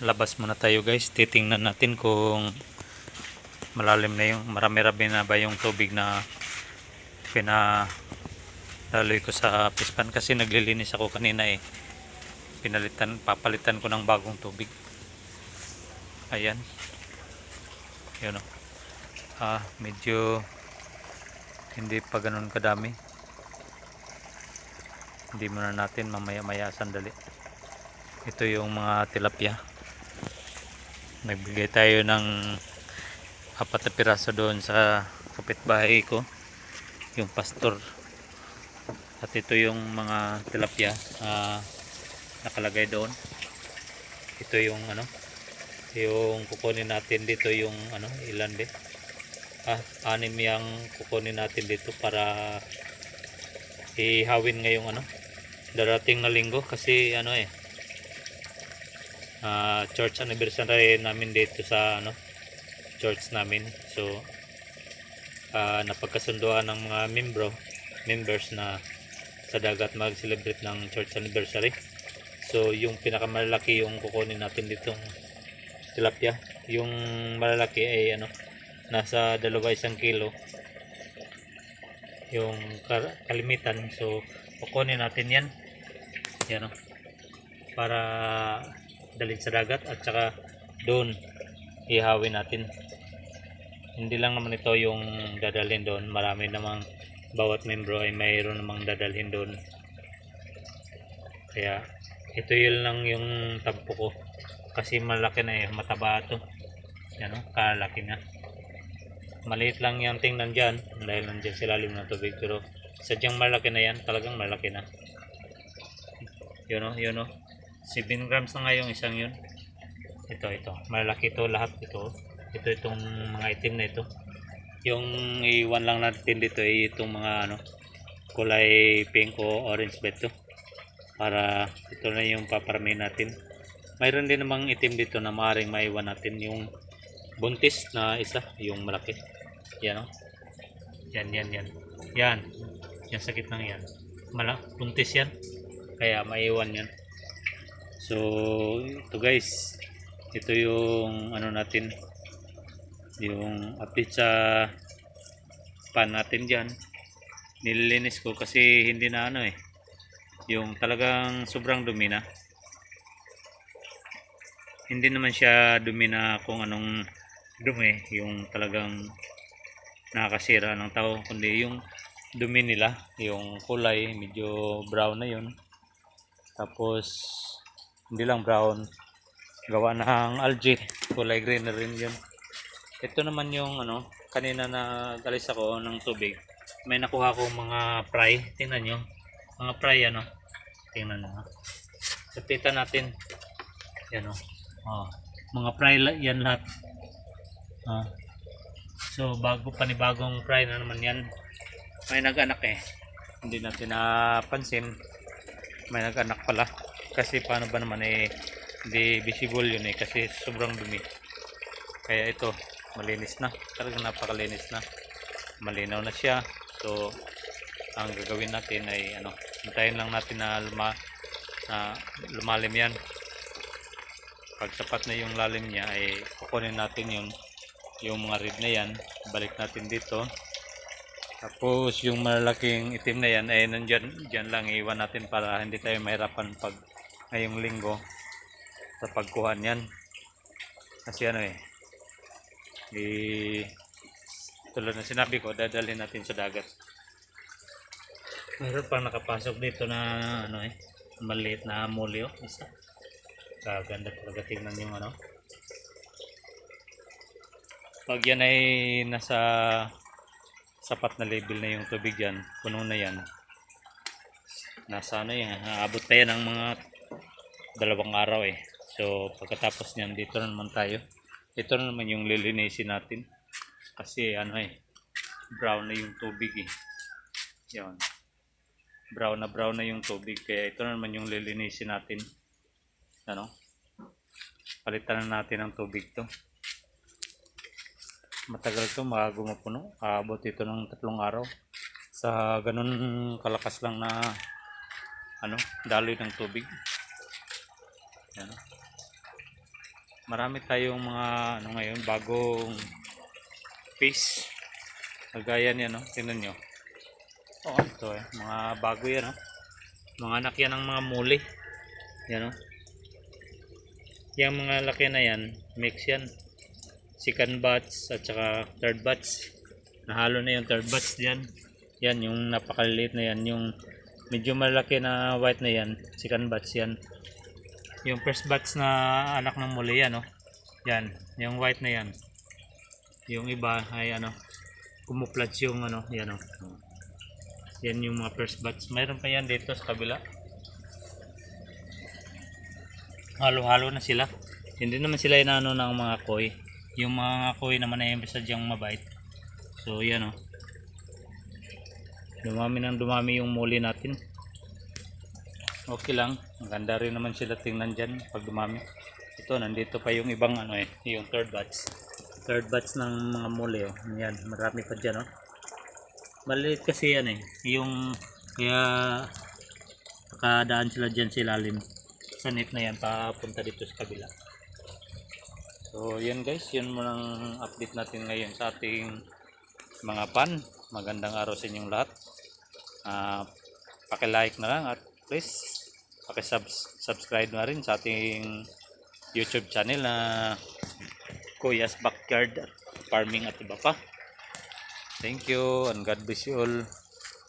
labas muna tayo guys. Titingnan natin kung malalim na yung marami-rami na ba yung tubig na pinadaloy ko sa pispan kasi naglilinis ako kanina eh. Papalitan ko ng bagong tubig. Ayan. Yun o. Medyo hindi pa ganun kadami. Hindi muna natin, mamaya sandali. Ito yung mga tilapia. Nagbigay tayo ng 4 na piraso doon sa kapitbahay ko, yung pastor. At ito yung mga tilapia nakalagay doon. Ito yung yung kukunin natin dito, yung ilan din, 6 yung kukunin natin dito para ihawin ngayong darating na linggo kasi church anniversary namin dito sa church namin. So napagkasunduan ng mga members na sa dagat mag-celebrate ng church anniversary. So yung pinakamalaki yung kukunin natin ditong tilapia. Yung malalaki ay nasa 2-1 kilo yung kalimitan. So kukunin natin yan para dalhin sa dagat at saka doon ihawin natin. Hindi lang naman ito yung dadalhin doon, marami namang bawat membro ay mayroon namang dadalhin doon. Kaya ito yun lang yung tampo ko kasi malaki na mataba ito. Kalaki na. Maliit lang yung tingnan dyan dahil nandiyan sa lalim ng tubig, pero sadyang malaki na yan, talagang malaki na. Yun o, 7 grams na nga yung isang yun. Ito malaki ito lahat. Itong mga itim na ito. Yung iwan lang natin dito ay itong mga kulay pink o orange ba ito, para ito na yung paparami natin. Mayroon din namang itim dito na maaaring maiwan natin, yung buntis na isa, yung malaki. Yan yan sa gitnang yan, buntis yan, kaya maiwan yan. So ito guys, ito yung natin, yung update sa pan natin dyan. Nililinis ko kasi hindi na yung talagang sobrang dumi na. Hindi naman siya dumi na kung anong dumi, yung talagang nakakasira ng tao, kundi yung dumi nila, yung kulay medyo brown na yun. Tapos hindi lang brown, gawa ng algae, kulay green na rin yun. Ito naman yung kanina na galis ako ng tubig, may nakuha ko mga fry. Tingnan nyo, mga fry tingnan nyo, sapitan natin yan mga fry yan lahat. So panibagong fry na naman yan. May nag-anak hindi natin napansin, may nag-anak pala. Kasi paano ba naman hindi visible yun kasi sobrang dumi. Kaya ito malinis na, talagang napakalinis na, malinaw na siya. So ang gagawin natin ay hintayin lang natin na lumalim yan. Pag sapat na yung lalim niya ay kukunin natin yung mga rib na yan, balik natin dito. Tapos yung malalaking itim na yan ay dyan lang iwan natin para hindi tayo mahirapan pag ngayong linggo sa pagkuha niyan. Kasi tulad na sinabi ko, dadalhin natin sa dagat. Mayroon pang nakapasok dito na maliit na muli isa. Kaganda talaga tingnan yung pag yan ay nasa sapat na level na yung tubig yan, puno na yan, nasa aabot tayo ng mga 2 araw So pagkatapos niyan, dito na naman tayo. Ito na naman yung lilinisin natin kasi brown na yung tubig yan, brown na yung tubig, kaya ito na naman yung lilinisin natin. Palitan na natin ng tubig to. Matagal to bago mapuno, aabot ito ng 3 araw sa ganun kalakas lang na daloy ng tubig. marami tayong mga ano ngayon, bagong fish. Kagaya niyan, no? Tingnan nyo. Oh, ito mga bago yan, no? Mga anak yan ng mga muli. Yan, no? Yung mga laki na yan, mix yan. Second batch at saka third batch. Nahalo na yung third batch diyan. Yan yung napakaliliit na yan, yung medyo malaki na white na yan, second batch yan. Yung first batch na anak ng muli yan, no? Yan, yung white na yan. Yung iba ay ano, camouflage yung ano, yan, no? Yan yung mga first batch. Mayroon pa yan dito sa kabila. Halo-halo na sila. Hindi naman sila inaano ng mga koi. Yung mga koi naman ay imbes na diyang mabait. So yan, oh. Dumami ng dumami yung muli natin. Okay lang. Maganda rin naman sila tingnan dyan pag dumami. Ito, nandito pa yung ibang ano yung third batch. Third batch ng mga muli, oh. Yan, marami pa dyan, oh. Maliit kasi yan yung kaya nakadaan sila dyan sa ilalim sa net na yan papunta dito sa kabila. So yan guys, yun muna ang update natin ngayon sa ating mga pan. Magandang araw sa inyong lahat. Paki-like na lang at please paki-subscribe na rin sa ating YouTube channel na Kuya's Backyard Farming at iba pa. Thank you and God bless you all.